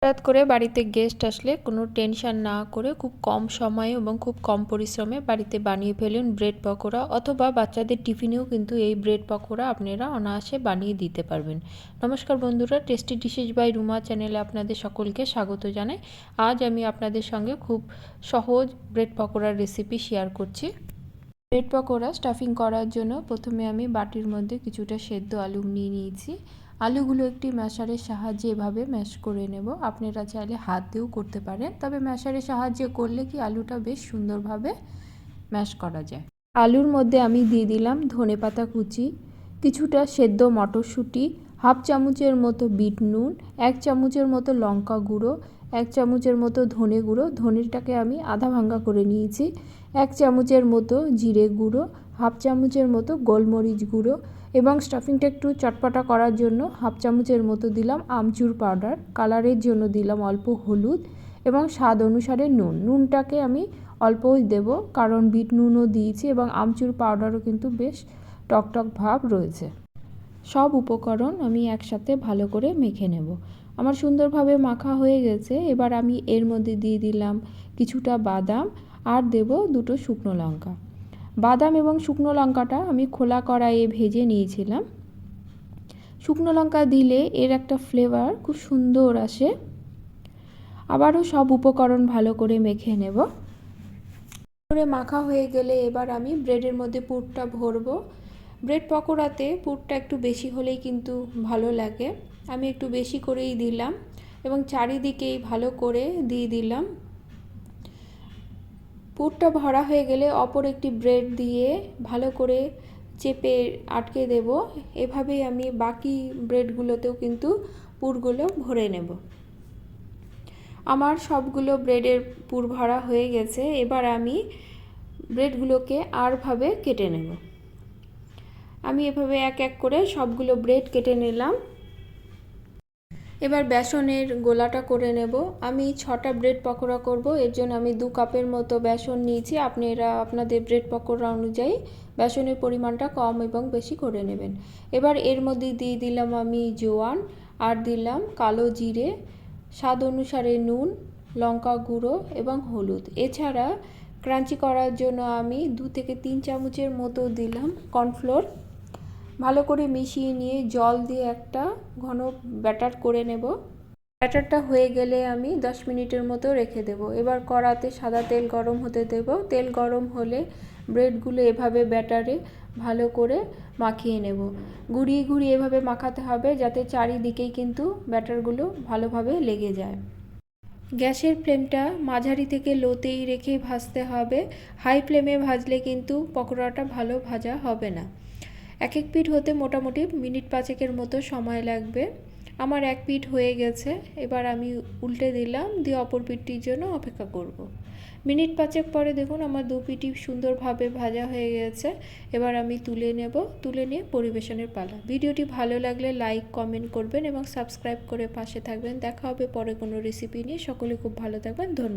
হঠাৎ করে বাড়িতে গেস্ট আসলে কোনো টেনশন না করে খুব কম সময়ে এবং খুব কম পরিশ্রমে বাড়িতে বানিয়ে ফেলুন ব্রেড পকোড়া, অথবা বাচ্চাদের টিফিনেও কিন্তু এই ব্রেড পকোড়া আপনারা অনায়াসে বানিয়ে দিতে পারবেন। নমস্কার বন্ধুরা, টেস্টি ডিশেস বাই রুমা চ্যানেলে আপনাদের সকলকে স্বাগত জানাই। আজ আমি আপনাদের সঙ্গে খুব সহজ ব্রেড পকোড়ার রেসিপি শেয়ার করছি। ব্রেড পকোড়া স্টাফিং করার জন্য প্রথমে আমি বাটির মধ্যে কিছুটা সেদ্ধ আলু নিয়ে নিয়েছি। আলুগুলো একটি ম্যাশারের সাহায্যে এভাবে ম্যাশ করে নেব। আপনারা চাইলে হাত দিয়েও করতে পারেন, তবে ম্যাশারের সাহায্যে করলে কি আলুটা বেশ সুন্দরভাবে ম্যাশ করা যায়। আলুর মধ্যে আমি দিয়ে দিলাম ধনেপাতা কুচি, কিছুটা সেদ্ধ মটরশুঁটি, হাফ চামচের মতো বিট নুন, 1 চামচের মতো লঙ্কা গুঁড়ো, 1 চামচের মতো ধনে গুঁড়ো, ধনেটাকে আমি আধা ভাঙ্গা করে নিয়েছি, 1 চামচের মতো জিরে গুঁড়ো, হাফ চামচের মতো গোলমরিচ গুঁড়ো এবং স্টাফিংটা একটু চটপটা করার জন্য হাফ চামচের মতো দিলাম আমচুর পাউডার, কালারের জন্য দিলাম অল্প হলুদ এবং স্বাদ অনুসারে নুন। নুনটাকে আমি অল্পই দেব, কারণ বিট নুনও দিয়েছি এবং আমচুর পাউডারও কিন্তু বেশ টকটক ভাব রয়েছে। সব উপকরণ আমি একসাথে ভালো করে মেখে নেব। আমার সুন্দরভাবে মাখা হয়ে গেছে। এবার আমি এর মধ্যে দিয়ে দিলাম কিছুটা বাদাম আর দেব 2টো শুকনো লঙ্কা। বাদাম এবং শুকনো লঙ্কাটা আমি খোলা কড়াইয়ে ভেজে নিয়েছিলাম। শুকনো লঙ্কা দিলে এর একটা ফ্লেভার খুব সুন্দর আসে। আবারও সব উপকরণ ভালো করে মেখে নেব। করে মাখা হয়ে গেলে এবার আমি ব্রেডের মধ্যে পুরটা ভরবো। ব্রেড পকোড়াতে পুরটা একটু বেশি হলেই কিন্তু ভালো লাগে। আমি একটু বেশি করেই দিলাম এবং চারিদিকেই ভালো করে দিয়ে দিলাম। পুরটা ভরা হয়ে গেলে অপর একটি ব্রেড দিয়ে ভালো করে চেপে আটকে দেব। এভাবেই আমি বাকি ব্রেডগুলোতেও কিন্তু পুরগুলো ভরে নেব। আমার সবগুলো ব্রেডের পুর ভরা হয়ে গেছে। এবার আমি ব্রেডগুলোকে আরভাবে কেটে নেব। আমি এভাবে এক এক করে সবগুলো ব্রেড কেটে নিলাম। এবার বেসনের গোলাটা করে নেব। আমি 6টা ব্রেড পকোড়া করব, এর জন্য আমি 2 কাপের মতো বেসন নিয়েছি। আপনারা আপনাদের ব্রেড পকোড়া অনুযায়ী বেসনের পরিমাণটা কম এবং বেশি করে নেবেন। এবার এর মধ্যে দিয়ে দিলাম আমি জোয়ান, আর দিলাম কালো জিরে, স্বাদ অনুসারে নুন, লঙ্কা গুঁড়ো এবং হলুদ। এছাড়া ক্রাঞ্চি করার জন্য আমি 2 থেকে 3 চামচের মতো দিলাম কর্নফ্লোর। ভালো করে মিশিয়ে নিয়ে জল দিয়ে একটা ঘন ব্যাটার করে নেব। ব্যাটারটা হয়ে গেলে আমি 10 মিনিটের মতো রেখে দেব। এবার কড়াতে সাদা তেল গরম হতে দেব। তেল গরম হলে ব্রেডগুলো এভাবে ব্যাটারে ভালো করে মাখিয়ে নেব। ঘুরিয়ে ঘুরিয়ে এভাবে মাখাতে হবে যাতে চারিদিকেই কিন্তু ব্যাটারগুলো ভালোভাবে লেগে যায়। গ্যাসের ফ্লেমটা মাঝারি থেকে লোতেই রেখে ভাজতে হবে। হাই ফ্লেমে ভাজলে কিন্তু পকোড়াটা ভালো ভাজা হবে না। এক এক পিঠ হতে মোটামুটি মিনিট 5 মতো সময় লাগবে। আমার এক পিঠ হয়ে গেছে। এবার আমি উল্টে দিলাম, দিয়ে অপর পিঠটির জন্য অপেক্ষা করব। মিনিট 5 পরে দেখুন আমার 2 পিঠই সুন্দরভাবে ভাজা হয়ে গেছে। এবার আমি তুলে নেব। তুলে নিয়ে পরিবেশনের পালা। ভিডিওটি ভালো লাগলে লাইক কমেন্ট করবেন এবং সাবস্ক্রাইব করে পাশে থাকবেন। দেখা হবে পরে কোনো রেসিপি নিয়ে। সকলে খুব ভালো থাকবেন। ধন্যবাদ।